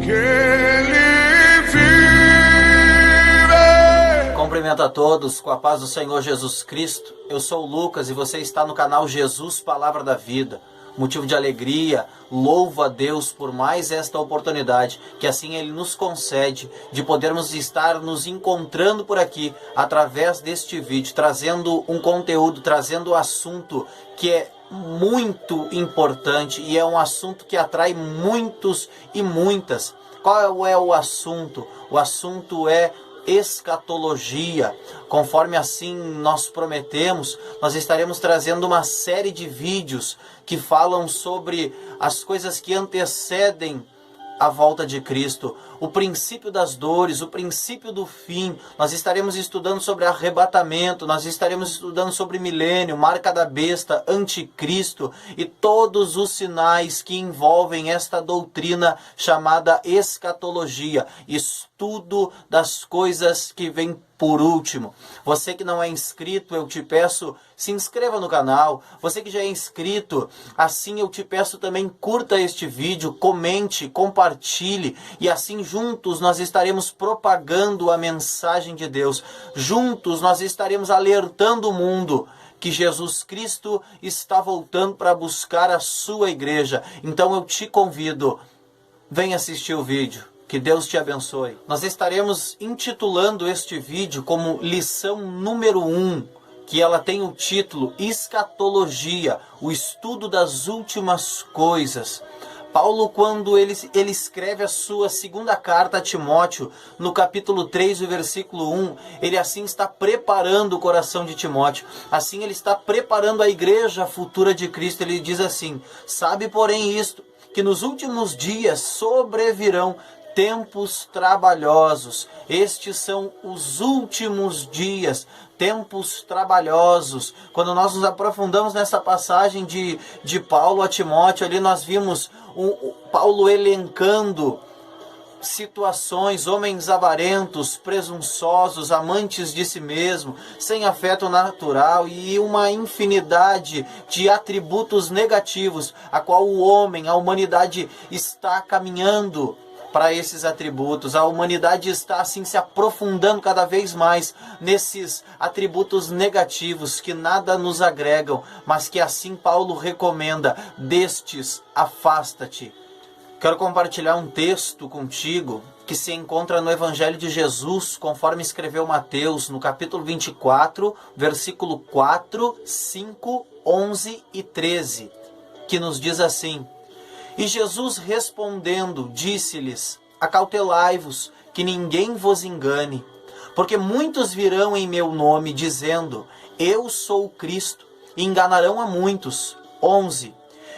que ele vive. Cumprimento a todos com a paz do Senhor Jesus Cristo. Eu sou o Lucas e você está no canal Jesus Palavra da Vida. Motivo de alegria, louvo a Deus por mais esta oportunidade, que assim Ele nos concede de podermos estar nos encontrando por aqui, através deste vídeo, trazendo um conteúdo, trazendo um assunto que é muito importante e é um assunto que atrai muitos e muitas. Qual é o assunto? O assunto é escatologia. Conforme assim nós prometemos, nós estaremos trazendo uma série de vídeos que falam sobre as coisas que antecedem a volta de Cristo, o princípio das dores, o princípio do fim. Nós estaremos estudando sobre arrebatamento, nós estaremos estudando sobre milênio, marca da besta, anticristo e todos os sinais que envolvem esta doutrina chamada escatologia, estudo das coisas que vêm por último. Você que não é inscrito, eu te peço, se inscreva no canal. Você que já é inscrito, assim eu te peço também, curta este vídeo, comente, compartilhe, e assim juntos nós estaremos propagando a mensagem de Deus. Juntos nós estaremos alertando o mundo que Jesus Cristo está voltando para buscar a sua igreja. Então eu te convido, vem assistir o vídeo. Que Deus te abençoe. Nós estaremos intitulando este vídeo como lição número 1, que ela tem o título Escatologia, o estudo das últimas coisas. Paulo, quando ele escreve a sua segunda carta a Timóteo, no capítulo 3, o versículo 1, ele assim está preparando o coração de Timóteo. Assim ele está preparando a igreja futura de Cristo. Ele diz assim: sabe, porém, isto, que nos últimos dias sobrevirão tempos trabalhosos. Estes são os últimos dias, tempos trabalhosos. Quando nós nos aprofundamos nessa passagem de Paulo a Timóteo, ali nós vimos Paulo elencando situações, homens avarentos, presunçosos, amantes de si mesmo, sem afeto natural e uma infinidade de atributos negativos, a qual o homem, a humanidade está caminhando para esses atributos. A humanidade está assim se aprofundando cada vez mais nesses atributos negativos que nada nos agregam, mas que assim Paulo recomenda: destes afasta-te. Quero compartilhar um texto contigo que se encontra no Evangelho de Jesus, conforme escreveu Mateus, no capítulo 24, versículo 4, 5, 11 e 13, que nos diz assim: e Jesus respondendo, disse-lhes: acautelai-vos, que ninguém vos engane, porque muitos virão em meu nome, dizendo: eu sou o Cristo, e enganarão a muitos. 11.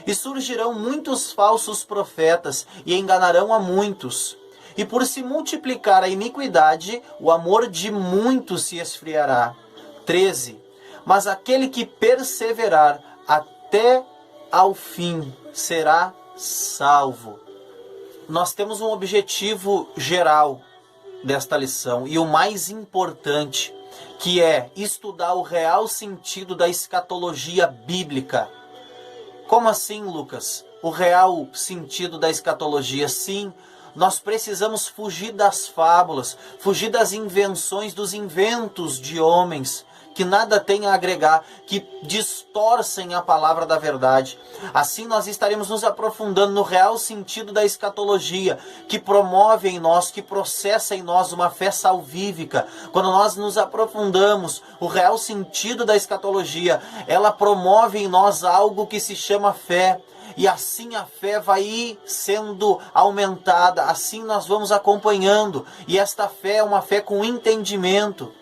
E surgirão muitos falsos profetas, e enganarão a muitos. E por se multiplicar a iniquidade, o amor de muitos se esfriará. 13. Mas aquele que perseverar até ao fim será salvo. Nós temos um objetivo geral desta lição, e o mais importante, que é estudar o real sentido da escatologia bíblica. Como assim, Lucas? O real sentido da escatologia? Sim, nós precisamos fugir das fábulas, fugir das invenções, dos inventos de homens que nada têm a agregar, que distorcem a palavra da verdade. Assim nós estaremos nos aprofundando no real sentido da escatologia, que promove em nós, que processa em nós uma fé salvífica. Quando nós nos aprofundamos o real sentido da escatologia, ela promove em nós algo que se chama fé. E assim a fé vai ir sendo aumentada, assim nós vamos acompanhando. E esta fé é uma fé com entendimento.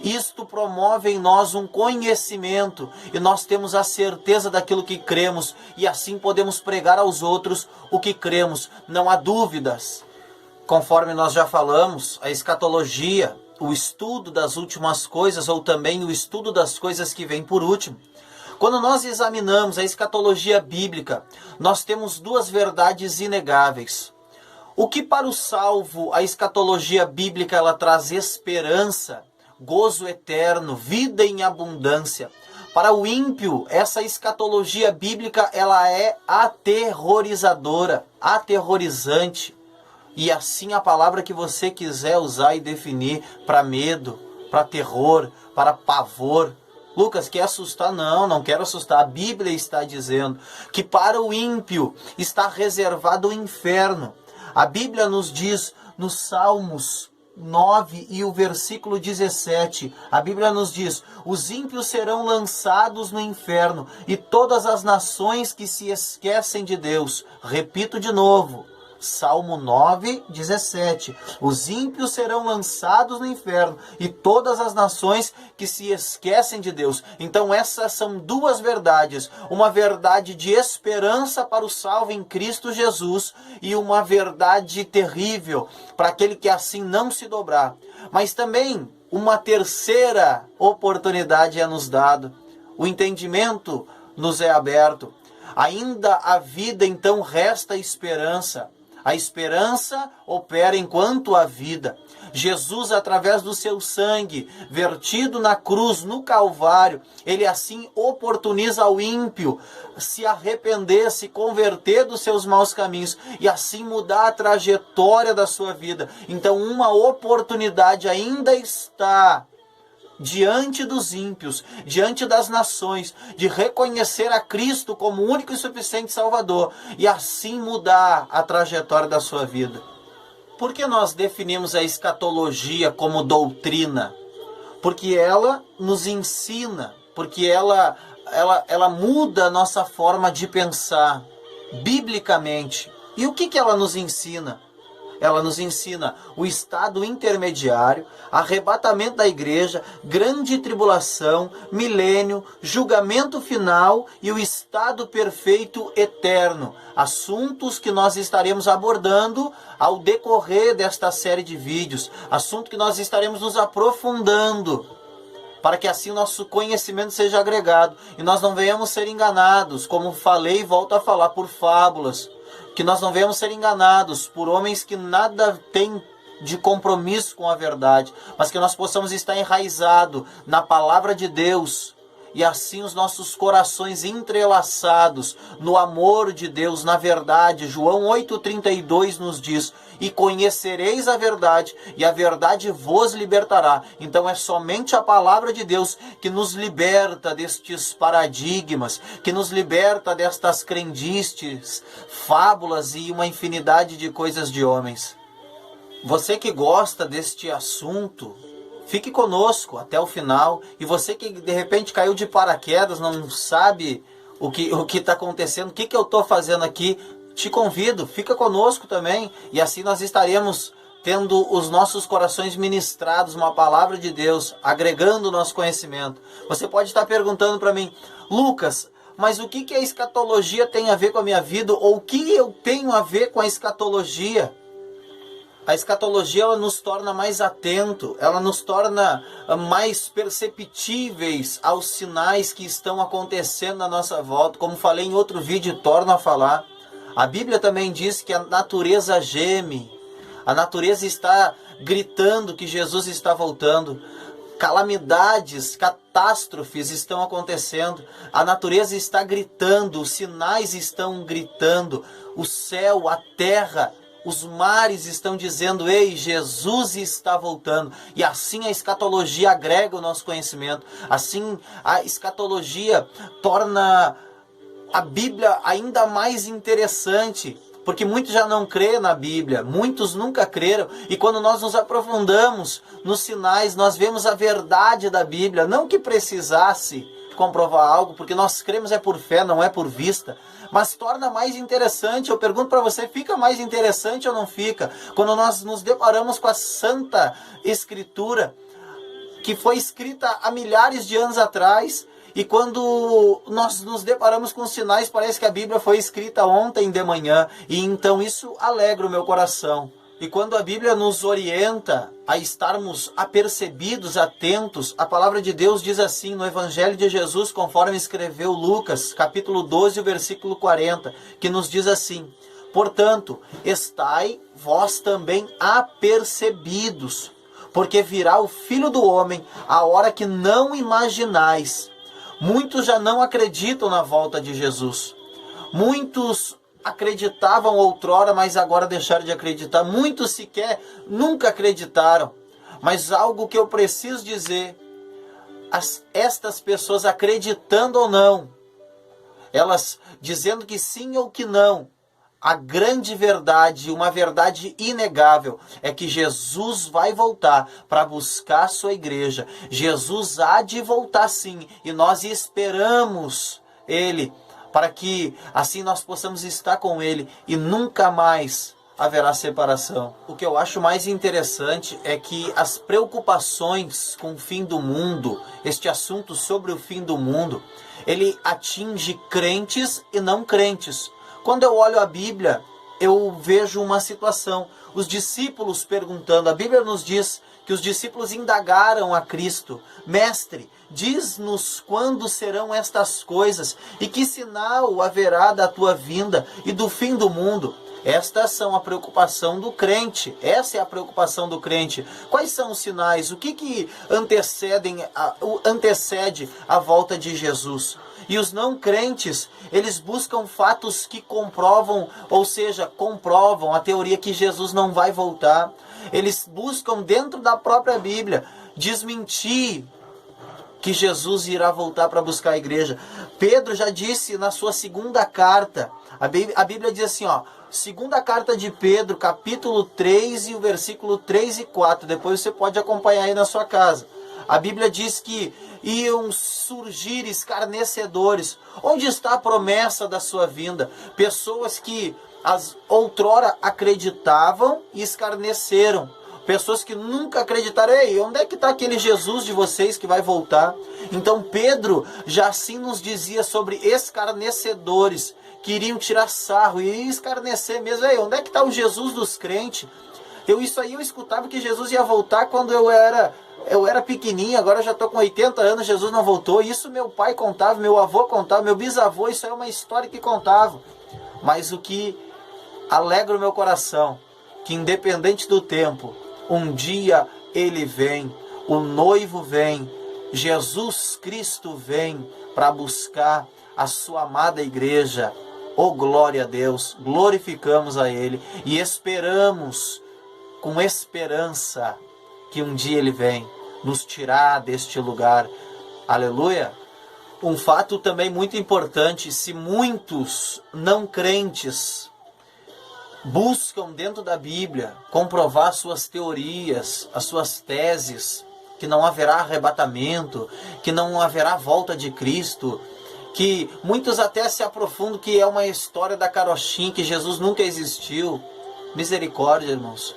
Isto promove em nós um conhecimento, e nós temos a certeza daquilo que cremos, e assim podemos pregar aos outros o que cremos, não há dúvidas. Conforme nós já falamos, a escatologia, o estudo das últimas coisas, ou também o estudo das coisas que vêm por último. Quando nós examinamos a escatologia bíblica, nós temos duas verdades inegáveis. O que para o salvo a escatologia bíblica ela traz esperança, gozo eterno, vida em abundância. Para o ímpio, essa escatologia bíblica ela é aterrorizadora, aterrorizante. E assim a palavra que você quiser usar e definir para medo, para terror, para pavor. Lucas, quer assustar? Não, não quero assustar. A Bíblia está dizendo que para o ímpio está reservado o inferno. A Bíblia nos diz nos Salmos 9 e o versículo 17, a Bíblia nos diz: os ímpios serão lançados no inferno e todas as nações que se esquecem de Deus. Repito de novo, Salmo 9, 17. Os ímpios serão lançados no inferno e todas as nações que se esquecem de Deus. Então essas são duas verdades. Uma verdade de esperança para o salvo em Cristo Jesus e uma verdade terrível para aquele que assim não se dobrar. Mas também uma terceira oportunidade é nos dado. O entendimento nos é aberto. Ainda a vida, então resta esperança. A esperança opera enquanto há vida. Jesus, através do seu sangue, vertido na cruz, no Calvário, ele assim oportuniza ao ímpio se arrepender, se converter dos seus maus caminhos e assim mudar a trajetória da sua vida. Então, uma oportunidade ainda está diante dos ímpios, diante das nações, de reconhecer a Cristo como único e suficiente Salvador e assim mudar a trajetória da sua vida. Por que nós definimos a escatologia como doutrina? Porque ela nos ensina, porque ela muda a nossa forma de pensar biblicamente. E o que ela nos ensina? Ela nos ensina o estado intermediário, arrebatamento da igreja, grande tribulação, milênio, julgamento final e o estado perfeito eterno. Assuntos que nós estaremos abordando ao decorrer desta série de vídeos. Assunto que nós estaremos nos aprofundando, para que assim o nosso conhecimento seja agregado e nós não venhamos ser enganados, como falei e volto a falar, por fábulas. Que nós não venhamos ser enganados por homens que nada têm de compromisso com a verdade, mas que nós possamos estar enraizados na palavra de Deus e assim os nossos corações entrelaçados no amor de Deus, na verdade. João 8,32 nos diz: e conhecereis a verdade, e a verdade vos libertará. Então é somente a palavra de Deus que nos liberta destes paradigmas, que nos liberta destas crendices, fábulas e uma infinidade de coisas de homens. Você que gosta deste assunto, fique conosco até o final. E você que de repente caiu de paraquedas, não sabe o que está acontecendo, o que eu estou fazendo aqui, te convido, fica conosco também. E assim nós estaremos tendo os nossos corações ministrados, uma palavra de Deus, agregando o nosso conhecimento. Você pode estar perguntando para mim: Lucas, mas o que a escatologia tem a ver com a minha vida? Ou o que eu tenho a ver com a escatologia? A escatologia, ela nos torna mais atentos, ela nos torna mais perceptíveis aos sinais que estão acontecendo à nossa volta. Como falei em outro vídeo, torno a falar. A Bíblia também diz que a natureza geme, a natureza está gritando que Jesus está voltando. Calamidades, catástrofes estão acontecendo, a natureza está gritando, os sinais estão gritando, o céu, a terra, os mares estão dizendo: ei, Jesus está voltando. E assim a escatologia agrega o nosso conhecimento. Assim a escatologia torna a Bíblia ainda mais interessante. Porque muitos já não crêem na Bíblia, muitos nunca creram. E quando nós nos aprofundamos nos sinais, nós vemos a verdade da Bíblia. Não que precisasse comprovar algo, porque nós cremos é por fé, não é por vista. Mas torna mais interessante. Eu pergunto para você, fica mais interessante ou não fica? Quando nós nos deparamos com a Santa Escritura, que foi escrita há milhares de anos atrás, e quando nós nos deparamos com sinais, parece que a Bíblia foi escrita ontem de manhã. E então isso alegra o meu coração. E quando a Bíblia nos orienta a estarmos apercebidos, atentos, a palavra de Deus diz assim no Evangelho de Jesus, conforme escreveu Lucas, capítulo 12, versículo 40, que nos diz assim: portanto, estai vós também apercebidos, porque virá o Filho do Homem a hora que não imaginais. Muitos já não acreditam na volta de Jesus. Muitos acreditavam outrora, mas agora deixaram de acreditar. Muitos sequer nunca acreditaram. Mas algo que eu preciso dizer, estas pessoas acreditando ou não, elas dizendo que sim ou que não, a grande verdade, uma verdade inegável, é que Jesus vai voltar para buscar a sua igreja. Jesus há de voltar sim, e nós esperamos Ele, para que assim nós possamos estar com Ele e nunca mais haverá separação. O que eu acho mais interessante é que as preocupações com o fim do mundo, este assunto sobre o fim do mundo, ele atinge crentes e não crentes. Quando eu olho a Bíblia, eu vejo uma situação. Os discípulos perguntando, a Bíblia nos diz que os discípulos indagaram a Cristo: Mestre, diz-nos quando serão estas coisas e que sinal haverá da tua vinda e do fim do mundo. Estas são a preocupação do crente. Essa é a preocupação do crente. Quais são os sinais? O que antecede a volta de Jesus? E os não crentes, eles buscam fatos que comprovam, ou seja, comprovam a teoria que Jesus não vai voltar. Eles buscam dentro da própria Bíblia desmentir que Jesus irá voltar para buscar a igreja. Pedro já disse na sua segunda carta, a Bíblia diz assim, segunda carta de Pedro, capítulo 3 e o versículo 3 e 4, depois você pode acompanhar aí na sua casa. A Bíblia diz que iam surgir escarnecedores. Onde está a promessa da sua vinda? Pessoas que outrora acreditavam e escarneceram. Pessoas que nunca acreditaram. Ei, onde é que está aquele Jesus de vocês que vai voltar? Então Pedro já assim nos dizia sobre escarnecedores que iriam tirar sarro e escarnecer mesmo. Ei, onde é que está o Jesus dos crentes? Isso aí eu escutava que Jesus ia voltar quando eu era pequenininho, agora já estou com 80 anos, Jesus não voltou. Isso meu pai contava, meu avô contava, meu bisavô, isso é uma história que contava. Mas o que alegra o meu coração, que independente do tempo, um dia Ele vem, o noivo vem, Jesus Cristo vem para buscar a sua amada igreja. Oh, glória a Deus, glorificamos a Ele e esperamos, com esperança, que um dia Ele vem nos tirar deste lugar. Aleluia! Um fato também muito importante: se muitos não crentes buscam dentro da Bíblia comprovar suas teorias, as suas teses, que não haverá arrebatamento, que não haverá volta de Cristo, que muitos até se aprofundam que é uma história da carochinha, que Jesus nunca existiu. Misericórdia, irmãos.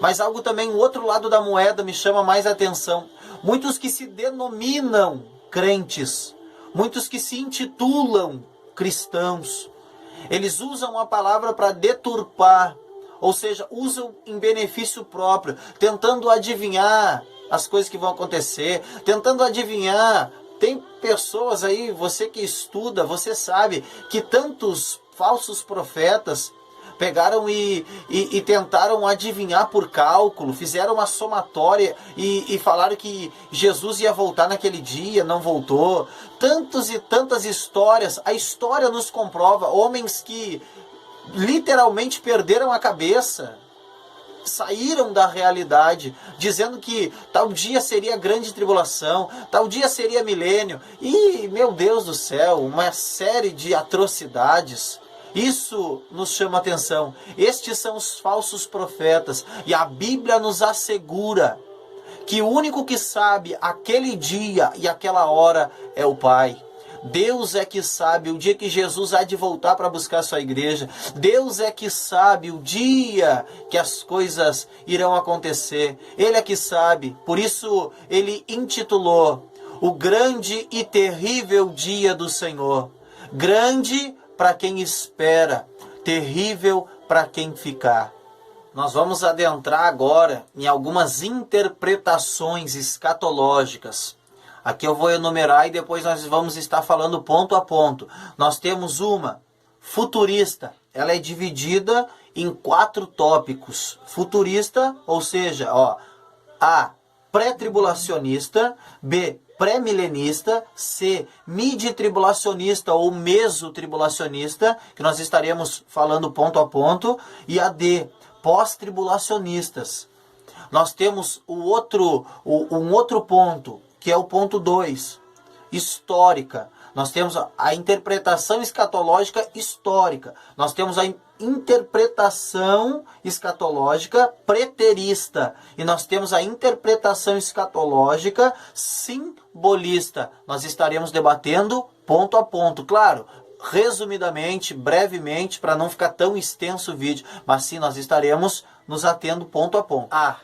Mas algo também, o outro lado da moeda me chama mais atenção. Muitos que se denominam crentes, muitos que se intitulam cristãos, eles usam a palavra para deturpar, ou seja, usam em benefício próprio, tentando adivinhar as coisas que vão acontecer, tentando adivinhar. Tem pessoas aí, você que estuda, você sabe que tantos falsos profetas pegaram e tentaram adivinhar por cálculo, fizeram uma somatória e falaram que Jesus ia voltar naquele dia, não voltou. Tantas e tantas histórias, a história nos comprova, homens que literalmente perderam a cabeça, saíram da realidade, dizendo que tal dia seria grande tribulação, tal dia seria milênio, e, meu Deus do céu, uma série de atrocidades. Isso nos chama atenção. Estes são os falsos profetas. E a Bíblia nos assegura que o único que sabe aquele dia e aquela hora é o Pai. Deus é que sabe o dia que Jesus há de voltar para buscar a sua igreja. Deus é que sabe o dia que as coisas irão acontecer. Ele é que sabe. Por isso ele intitulou o grande e terrível dia do Senhor. Grande para quem espera, terrível para quem ficar. Nós vamos adentrar agora em algumas interpretações escatológicas. Aqui eu vou enumerar e depois nós vamos estar falando ponto a ponto. Nós temos uma futurista. Ela é dividida em 4 tópicos. Futurista, ou seja, A, pré-tribulacionista, B, pré-milenista, C, midi-tribulacionista ou meso-tribulacionista, que nós estaremos falando ponto a ponto, e a D, pós-tribulacionistas. Nós temos um outro ponto, que é o ponto 2, histórica. Nós temos a interpretação escatológica histórica. Nós temos a interpretação escatológica preterista. E nós temos a interpretação escatológica simbolista. Nós estaremos debatendo ponto a ponto. Claro, resumidamente, brevemente, para não ficar tão extenso o vídeo. Mas sim, nós estaremos nos atendo ponto a ponto. A,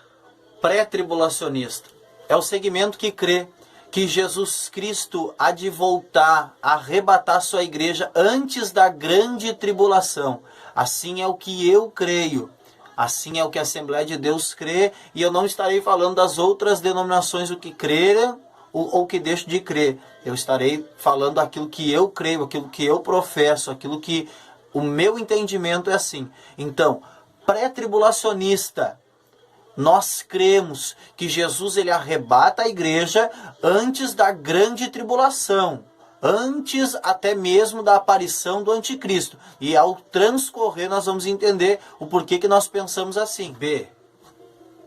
pré-tribulacionista. É o segmento que crê que Jesus Cristo há de voltar a arrebatar sua igreja antes da grande tribulação. Assim é o que eu creio. Assim é o que a Assembleia de Deus crê. E eu não estarei falando das outras denominações o que creram ou que deixam de crer. Eu estarei falando aquilo que eu creio, aquilo que eu professo, aquilo que o meu entendimento é assim. Então, pré-tribulacionista. Nós cremos que Jesus ele arrebata a igreja antes da grande tribulação, antes até mesmo da aparição do anticristo. E ao transcorrer nós vamos entender o porquê que nós pensamos assim. B,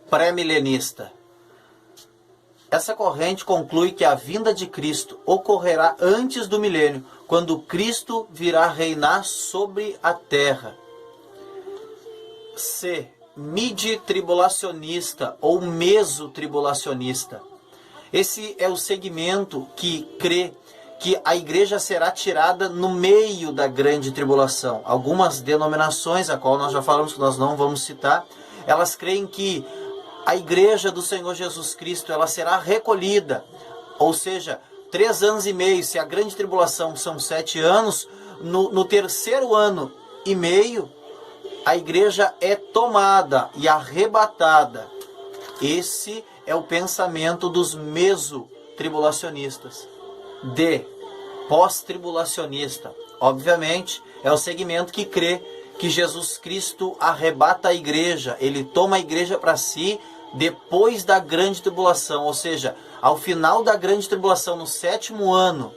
pré-milenista. Essa corrente conclui que a vinda de Cristo ocorrerá antes do milênio, quando Cristo virá reinar sobre a terra. C, midi-tribulacionista ou meso-tribulacionista. Esse é o segmento que crê que a igreja será tirada no meio da grande tribulação. Algumas denominações, a qual nós já falamos que nós não vamos citar, elas creem que a igreja do Senhor Jesus Cristo ela será recolhida, ou seja, 3 anos e meio, se a grande tribulação são 7 anos, no terceiro ano e meio, a igreja é tomada e arrebatada. Esse é o pensamento dos meso-tribulacionistas. D, pós-tribulacionista. Obviamente, é o segmento que crê que Jesus Cristo arrebata a igreja. Ele toma a igreja para si depois da grande tribulação. Ou seja, ao final da grande tribulação, no 7º ano,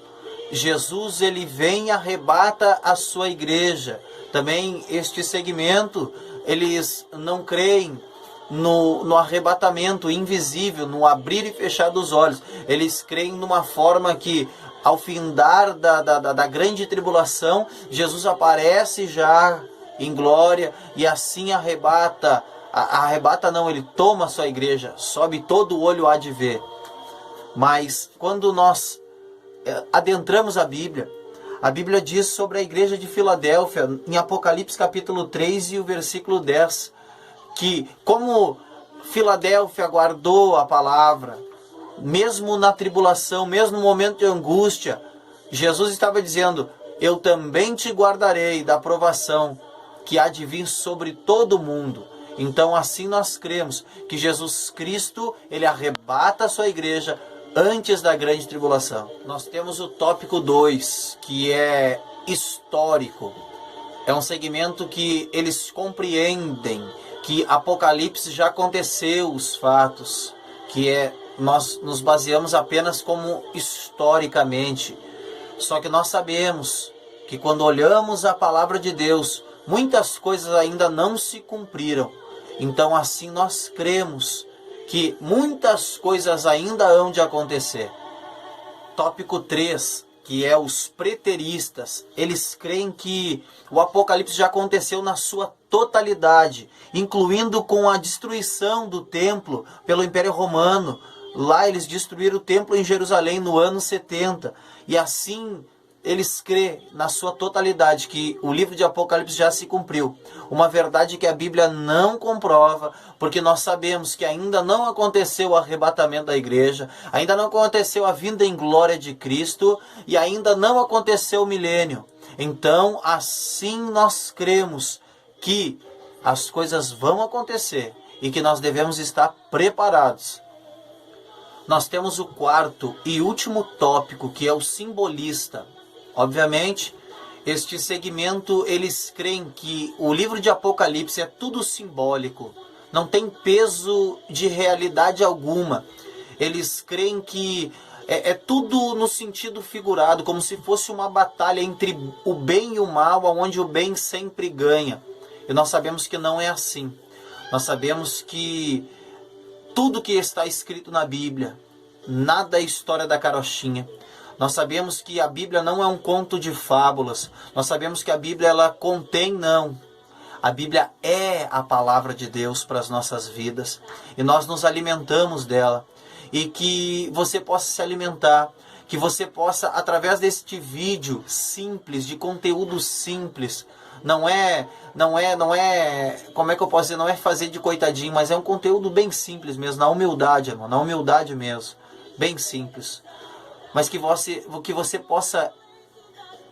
Jesus ele vem e arrebata a sua igreja. Também este segmento, eles não creem no arrebatamento invisível, no abrir e fechar dos olhos. Eles creem numa forma que, ao findar da grande tribulação, Jesus aparece já em glória e assim arrebata. Arrebata não, ele toma a sua igreja, sobe todo o olho há de ver. Mas quando nós adentramos a Bíblia diz sobre a igreja de Filadélfia, em Apocalipse capítulo 3 e o versículo 10, que como Filadélfia guardou a palavra, mesmo na tribulação, mesmo no momento de angústia, Jesus estava dizendo, eu também te guardarei da provação que há de vir sobre todo o mundo. Então assim nós cremos que Jesus Cristo, ele arrebata a sua igreja antes da grande tribulação. Nós temos o tópico 2, que é histórico. É um segmento que eles compreendem que Apocalipse já aconteceu os fatos, que nós nos baseamos apenas como historicamente. Só que nós sabemos que quando olhamos a palavra de Deus, muitas coisas ainda não se cumpriram. Então assim nós cremos que muitas coisas ainda hão de acontecer. Tópico 3, que é os preteristas. Eles creem que o Apocalipse já aconteceu na sua totalidade, incluindo com a destruição do templo pelo Império Romano. Lá eles destruíram o templo em Jerusalém no ano 70. E assim eles crêem na sua totalidade que o livro de Apocalipse já se cumpriu. Uma verdade que a Bíblia não comprova, porque nós sabemos que ainda não aconteceu o arrebatamento da igreja, ainda não aconteceu a vinda em glória de Cristo e ainda não aconteceu o milênio. Então, assim nós cremos que as coisas vão acontecer e que nós devemos estar preparados. Nós temos o quarto e último tópico, que é o simbolista. Obviamente, este segmento, eles creem que o livro de Apocalipse é tudo simbólico, não tem peso de realidade alguma. Eles creem que É tudo no sentido figurado, como se fosse uma batalha entre o bem e o mal, onde o bem sempre ganha. E nós sabemos que não é assim. Nós sabemos que tudo que está escrito na Bíblia, nada é história da carochinha. Nós sabemos que a Bíblia não é um conto de fábulas. Nós sabemos que a Bíblia ela contém, não. A Bíblia é a palavra de Deus para as nossas vidas. E nós nos alimentamos dela. E que você possa se alimentar. Que você possa, através deste vídeo simples, de conteúdo simples, não é, como é que eu posso dizer, não é fazer de coitadinho, mas é um conteúdo bem simples mesmo, na humildade, irmão, na humildade mesmo, bem simples. Mas que você possa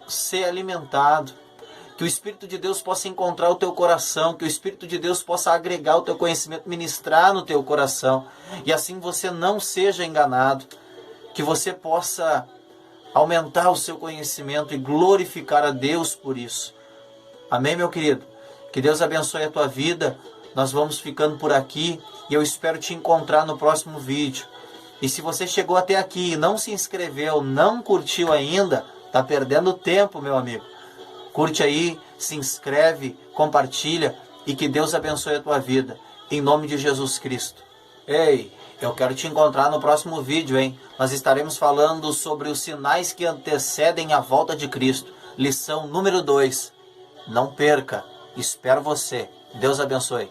ser alimentado, que o Espírito de Deus possa encontrar o teu coração, que o Espírito de Deus possa agregar o teu conhecimento, ministrar no teu coração, e assim você não seja enganado, que você possa aumentar o seu conhecimento e glorificar a Deus por isso. Amém, meu querido? Que Deus abençoe a tua vida. Nós vamos ficando por aqui e eu espero te encontrar no próximo vídeo. E se você chegou até aqui e não se inscreveu, não curtiu ainda, tá perdendo tempo, meu amigo. Curte aí, se inscreve, compartilha e que Deus abençoe a tua vida. Em nome de Jesus Cristo. Ei, eu quero te encontrar no próximo vídeo, hein? Nós estaremos falando sobre os sinais que antecedem a volta de Cristo. Lição número 2. Não perca. Espero você. Deus abençoe.